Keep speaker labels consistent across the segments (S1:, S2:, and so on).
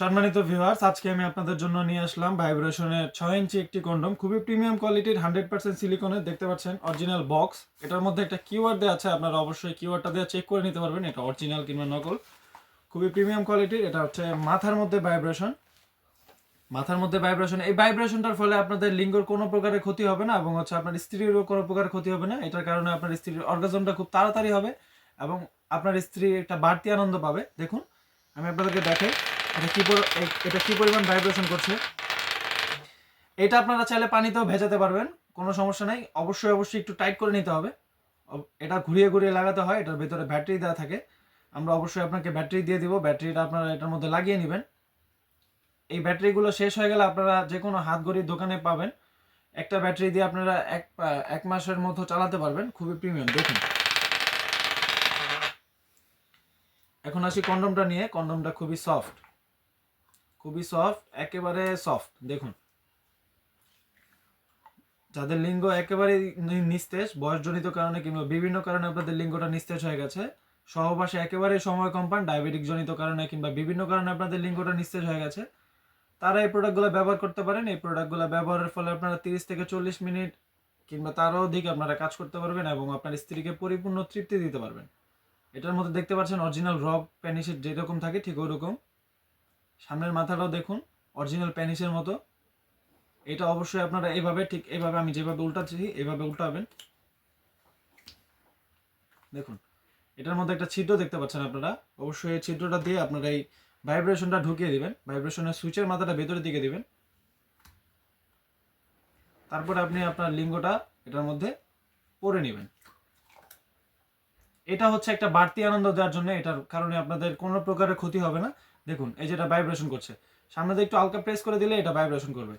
S1: সম্মানিত ভিউয়ার্স, আজকে আমি আপনাদের জন্য নিয়ে আসলাম ভাইব্রেশনের 6 ইঞ্চি একটি কন্ডম, খুবই প্রিমিয়াম কোয়ালিটির 100% সিলিকনের। দেখতে পাচ্ছেন অরিজিনাল বক্স। এটার মধ্যে একটা কিউআর দেওয়া আছে, আপনারা অবশ্যই কিউআরটা দিয়ে চেক করে নিতে পারবেন এটা অরিজিনাল কিংবা নকল। খুবই প্রিমিয়াম কোয়ালিটির। এটা হচ্ছে মাথার মধ্যে ভাইব্রেশন। এই ভাইব্রেশনটার ফলে আপনাদের লিঙ্গর কোনো প্রকারের ক্ষতি হবে না এবং হচ্ছে আপনার স্ত্রীরও কোনো প্রকারের ক্ষতি হবে না। এটার কারণে আপনার স্ত্রীর অর্গাজমটা খুব তাড়াতাড়ি হবে এবং আপনার স্ত্রী একটা বাড়তি আনন্দ পাবে। দেখুন, আমি আপনাদেরকে দেখাই এটা কি পরিমাণ ভাইব্রেশন করছে। এটা আপনারা চাইলে পানিতেও ভেজাতে পারবেন, কোনো সমস্যা নাই। অবশ্যই একটু টাইট করে নিতে হবে। এটা ঘুরিয়ে ঘুরিয়ে লাগাতে হয়। এটার ভিতরে ব্যাটারি দেওয়া থাকে। আমরা অবশ্যই আপনাকে ব্যাটারি দিয়ে দিব। ব্যাটারিটা আপনারা এটার মধ্যে লাগিয়ে নেবেন। এই ব্যাটারিগুলো শেষ হয়ে গেলে আপনারা যে কোনো হাত ঘড়ির দোকানে পাবেন। একটা ব্যাটারি দিয়ে আপনারা এক মাসের মতো চালাতে পারবেন। খুবই প্রিমিয়াম। দেখুন, এখন আসি কন্ডমটা নিয়ে। কন্ডমটা খুবই সফট, একেবারে সফট। দেখুন, যাদের লিঙ্গ একেবারে নিস্তেজ, বয়সজনিত কারণে কিংবা বিভিন্ন কারণে আপনাদের লিঙ্গটা নিস্তেজ হয়ে গেছে, সহবাসে একেবারে সময় কম পান, ডায়াবেটিক জনিত কারণে কিংবা বিভিন্ন কারণে আপনাদের লিঙ্গটা নিস্তেজ হয়ে গেছে, তারা এই প্রোডাক্টগুলো ব্যবহার করতে পারেন। এই প্রোডাক্টগুলো ব্যবহারের ফলে আপনারা 30 থেকে 40 মিনিট কিংবা তারও অধিক আপনারা কাজ করতে পারবেন এবং আপনার স্ত্রীকে পরিপূর্ণ তৃপ্তি দিতে পারবেন। এটার মধ্যে দেখতে পাচ্ছেন অরিজিনাল রক প্যানিসের যেরকম থাকে ঠিক ওই রকম। সামনের মাথাটাও দেখুন অরিজিনাল প্যানিসের মতো। এটা অবশ্যই আপনারা ঠিক এইভাবে আমি যেভাবে উল্টাচ্ছি এইভাবে উল্টাবেন। দেখুন, এটার মধ্যে একটা ছিদ্র দেখতে পাচ্ছেন আপনারা। অবশ্যই এই ছিদ্রটা দিয়ে আপনারা এই ভাইব্রেশনটা ঢুকিয়ে দিবেন। ভাইব্রেশনের সুইচের মাথাটা ভেতরের দিকে দিবেন। তারপরে আপনি আপনার লিঙ্গটা এটার মধ্যে পরে নেবেন। এটা হচ্ছে একটা বাড়তি আনন্দ দেওয়ার জন্য। এটার কারণে আপনাদের কোনো প্রকারের ক্ষতি হবে না। দেখুন, এই যেটা ভাইব্রেশন করছে, সামনে দিয়ে একটু হালকা প্রেস করে দিলে এটা ভাইব্রেশন করবে।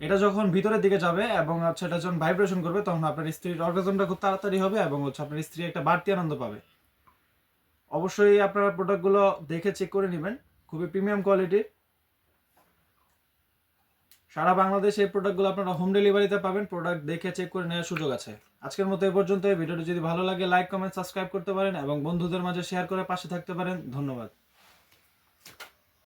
S1: এটা যখন ভিতরের দিকে যাবে এবং হচ্ছে এটা যখন ভাইব্রেশন করবে তখন আপনার স্ত্রীর অর্গাজমটা খুব তাড়াতাড়ি হবে এবং হচ্ছে আপনার স্ত্রী একটা বাড়তি আনন্দ পাবে। অবশ্যই আপনারা প্রোডাক্টগুলো দেখে চেক করে নেবেন। খুবই প্রিমিয়াম কোয়ালিটির। সারা বাংলাদেশে এই প্রোডাক্টগুলো আপনারা হোম ডেলিভারিতে পাবেন। প্রোডাক্ট দেখে চেক করে নেওয়ার সুযোগ আছে। আজকের মতো এই পর্যন্ত। ভিডিওটি যদি ভালো লাগে লাইক, কমেন্ট, সাবস্ক্রাইব করতে পারেন এবং বন্ধুদের মাঝে শেয়ার করে পাশে থাকতে পারেন। ধন্যবাদ।